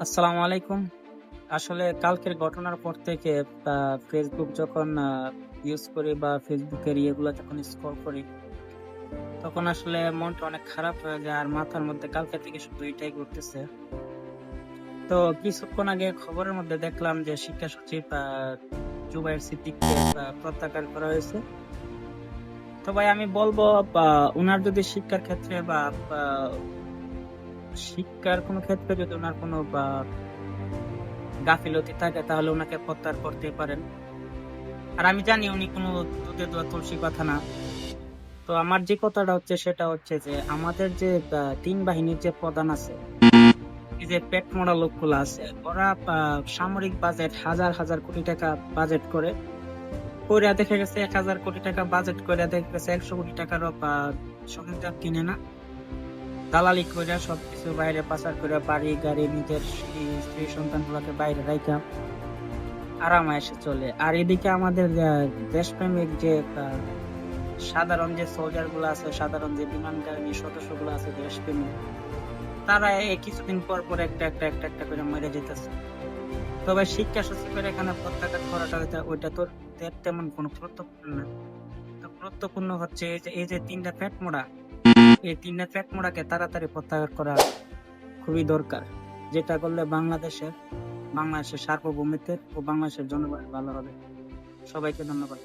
আসসালামু আলাইকুম। আসলে কালকের ঘটনার পর থেকে ফেসবুক যখন ইউজ করি বা ফেসবুকের ইয়েগুলা যখন স্ক্রল করি, তখন আসলে মনটা অনেক খারাপ হয়ে যায়। আর মাথার মধ্যে কালকে থেকে শুধু এটাই ঘুরতেছে। তো কিছুক্ষণ আগে খবরের মধ্যে দেখলাম যে শিক্ষা সচিব জুবায়ের সিদ্দিককে প্রত্যাখ্যান করা হয়েছে। তো ভাই আমি বলবো, বা উনার যদি শিক্ষার ক্ষেত্রে বা শিক্ষার কোনো ক্ষেত্রে যদি উনার কোনো গাফিলতি থাকে, তাহলে উনাকে প্রত্যাহার করতে পারেন। আর আমি জানি উনি কোনো দুধে দোয়া তুলসী কথা না। তো আমার যে কথাটা হচ্ছে সেটা হচ্ছে যে আমাদের যে তিন বাহিনীর যে প্রধান আছে, এই যে পেট মোড়া লোকগুলো আছে, ওরা সামরিক বাজেট হাজার হাজার কোটি টাকা বাজেট করে কইরা দেখা গেছে 1,000 কোটি টাকা বাজেট করে দেখা গেছে 100 কোটি টাকারও সরঞ্জাম কিনে না, দালালি কইরা সবকিছু বাইরে পাচার করে বাড়ি গাড়ি নিজের স্ত্রী সন্তান গুলাকে বাইরে রাখা আরামায়েশে চলে। আর এদিকে আমাদের দেশপ্রেমিক যে সাধারণ যে সোলজার গুলো আছে, সাধারণ যে বিমান বাহিনীর সদস্য গুলো আছে দেশপ্রেমিক, তারা এই কিছুদিন পর পর একটা করে মরে যেতেছে। তবে শিক্ষা সচিবের এখানে প্রত্যাখ্যান করাটা ওইটা তো তেমন কোনো গুরুত্বপূর্ণ না। তো গুরুত্বপূর্ণ হচ্ছে এই যে তিনটা পেট মোড়া, এই তিনটা পেট মোড়াকে তাড়াতাড়ি প্রত্যাহার করা খুবই দরকার। যেটা করলে বাংলাদেশের সার্বভৌমত্বের ও বাংলাদেশের জনগণের ভালো হবে। সবাইকে ধন্যবাদ।